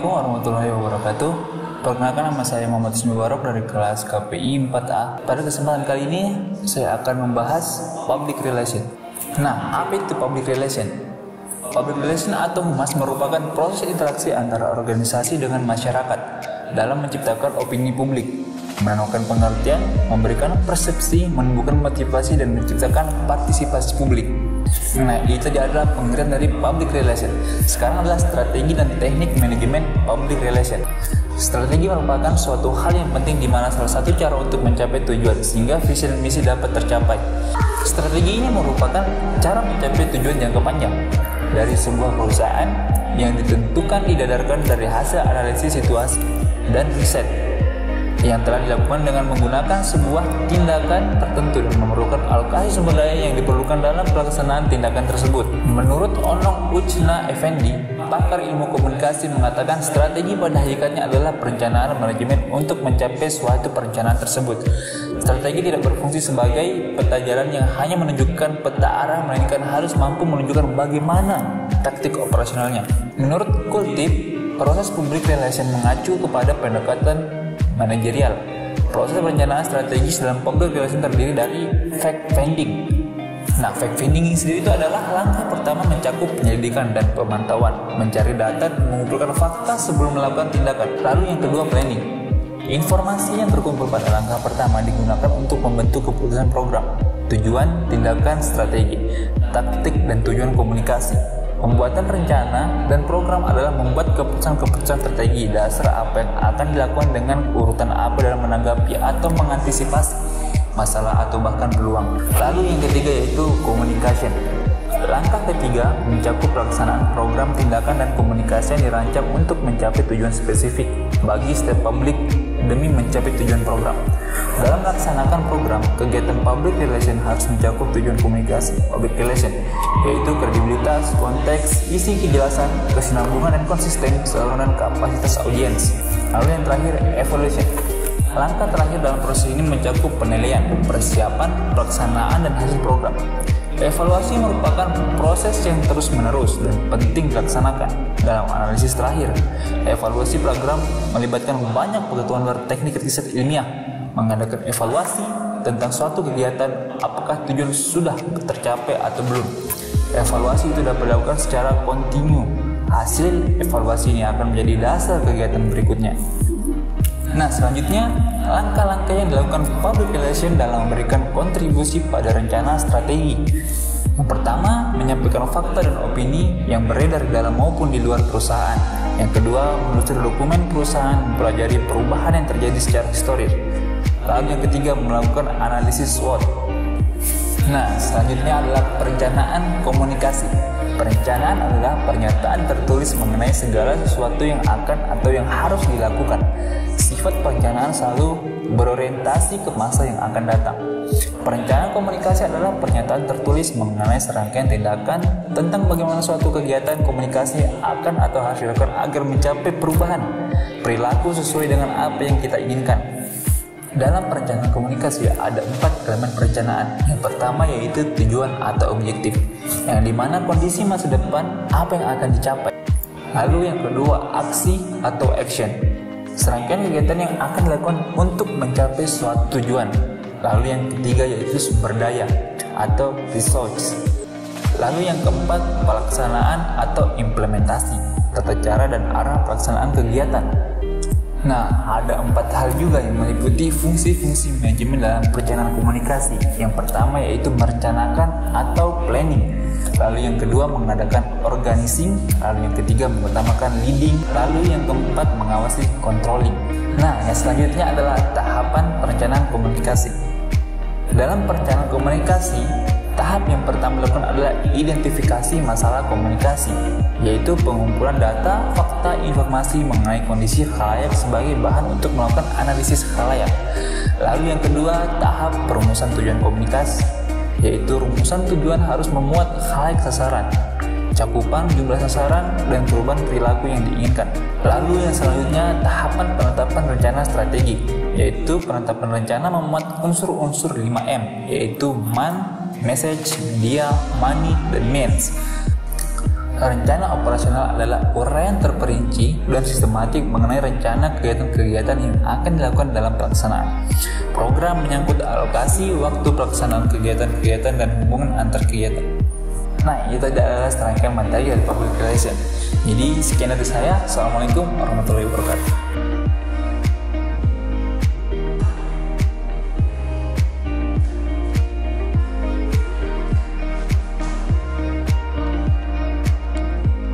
Assalamualaikum warahmatullahi wabarakatuh. Perkenalkan, nama saya Muhammad Ismi Barok dari kelas KPI 4A. Pada kesempatan kali ini saya akan membahas public relation. Nah, apa itu public relation? Public relation atau humas merupakan proses interaksi antara organisasi dengan masyarakat dalam menciptakan opini publik, menanamkan pengertian, memberikan persepsi, menumbuhkan motivasi, dan menciptakan partisipasi publik. Nah, itu adalah pengertian dari public relation. Sekarang adalah strategi dan teknik manajemen public relation. Strategi merupakan suatu hal yang penting di mana salah satu cara untuk mencapai tujuan sehingga visi dan misi dapat tercapai. Strategi ini merupakan cara mencapai tujuan jangka panjang dari sebuah perusahaan yang ditentukan didasarkan dari hasil analisis situasi dan riset yang telah dilakukan dengan menggunakan sebuah tindakan tertentu dan memerlukan alokasi sumber daya yang diperlukan dalam pelaksanaan tindakan tersebut. Menurut Onong Uchna Effendi, pakar ilmu komunikasi, mengatakan strategi pada hakikatnya adalah perencanaan manajemen untuk mencapai suatu perencanaan tersebut. Strategi tidak berfungsi sebagai peta jalan yang hanya menunjukkan peta arah, melainkan harus mampu menunjukkan bagaimana taktik operasionalnya. Menurut Kultip, proses public relation mengacu kepada pendekatan manajerial. Proses perencanaan strategis dalam public relation terdiri dari fact finding. Nah, fact finding sendiri itu adalah langkah pertama mencakup penyelidikan dan pemantauan, mencari data dan mengumpulkan fakta sebelum melakukan tindakan. Lalu yang kedua, planning. Informasi yang terkumpul pada langkah pertama digunakan untuk membentuk keputusan program, tujuan, tindakan, strategi, taktik, dan tujuan komunikasi. Pembuatan rencana dan program adalah membuat keputusan-keputusan strategi dasar apa yang akan dilakukan dengan urutan apa dalam menanggapi atau mengantisipasi masalah atau bahkan peluang. Lalu yang ketiga yaitu communication. Langkah ketiga mencakup pelaksanaan program, tindakan, dan komunikasi yang dirancang untuk mencapai tujuan spesifik bagi setiap publik demi mencapai tujuan program. Dalam melaksanakan program, kegiatan public relation harus mencakup tujuan komunikasi public relation, yaitu kredibilitas, konteks, isi, kejelasan, kesinambungan, dan konsisten saluran kapasitas audiens. Lalu yang terakhir, evaluation. Langkah terakhir dalam proses ini mencakup penilaian, persiapan, pelaksanaan, dan hasil program. Evaluasi merupakan proses yang terus-menerus dan penting dilaksanakan. Dalam analisis terakhir, evaluasi program melibatkan banyak pengetahuan luar teknik riset ilmiah, mengadakan evaluasi tentang suatu kegiatan, apakah tujuan sudah tercapai atau belum. Evaluasi itu dapat dilakukan secara kontinu. Hasil evaluasi ini akan menjadi dasar kegiatan berikutnya. Nah, selanjutnya, langkah-langkah yang dilakukan public relation dalam memberikan kontribusi pada rencana strategi. Yang pertama, menyampaikan fakta dan opini yang beredar di dalam maupun di luar perusahaan. Yang kedua, menelusuri dokumen perusahaan, mempelajari perubahan yang terjadi secara historis. Lalu yang ketiga, melakukan analisis SWOT. Nah, selanjutnya adalah perencanaan komunikasi. Perencanaan adalah pernyataan tertulis mengenai segala sesuatu yang akan atau yang harus dilakukan. Sifat perencanaan selalu berorientasi ke masa yang akan datang. Perencanaan komunikasi adalah pernyataan tertulis mengenai serangkaian tindakan tentang bagaimana suatu kegiatan komunikasi akan atau harus dilakukan agar mencapai perubahan perilaku sesuai dengan apa yang kita inginkan. Dalam perencanaan komunikasi ada 4 elemen perencanaan. Yang pertama yaitu tujuan atau objektif, yang dimana kondisi masa depan apa yang akan dicapai. Lalu yang kedua, aksi atau action, serangkaian kegiatan yang akan dilakukan untuk mencapai suatu tujuan. Lalu yang ketiga yaitu sumber daya atau resource. Lalu yang keempat, pelaksanaan atau implementasi, tata cara dan arah pelaksanaan kegiatan. Nah, ada 4 hal juga yang meliputi fungsi-fungsi manajemen dalam perencanaan komunikasi. Yang pertama yaitu merencanakan atau planning. Lalu yang kedua mengadakan organizing. Lalu yang ketiga mengutamakan leading. Lalu yang keempat mengawasi controlling. Nah, yang selanjutnya adalah tahapan perencanaan komunikasi. Dalam perencanaan komunikasi, tahap yang pertama dilakukan adalah identifikasi masalah komunikasi, yaitu pengumpulan data, fakta, informasi mengenai kondisi khalayak sebagai bahan untuk melakukan analisis khalayak. Lalu yang kedua, tahap perumusan tujuan komunikasi, yaitu rumusan tujuan harus memuat khalayak sasaran, cakupan jumlah sasaran, dan perubahan perilaku yang diinginkan. Lalu yang selanjutnya, tahapan penetapan rencana strategi, yaitu penetapan rencana memuat unsur-unsur 5M, yaitu man, message, media, money, dan means. Rencana operasional adalah uraian terperinci dan sistematik mengenai rencana kegiatan-kegiatan yang akan dilakukan dalam pelaksanaan. Program menyangkut alokasi waktu pelaksanaan kegiatan-kegiatan dan hubungan antar kegiatan. Nah, itu adalah serangkaian materi dari public relation. Jadi, sekian dari saya. Assalamualaikum warahmatullahi wabarakatuh.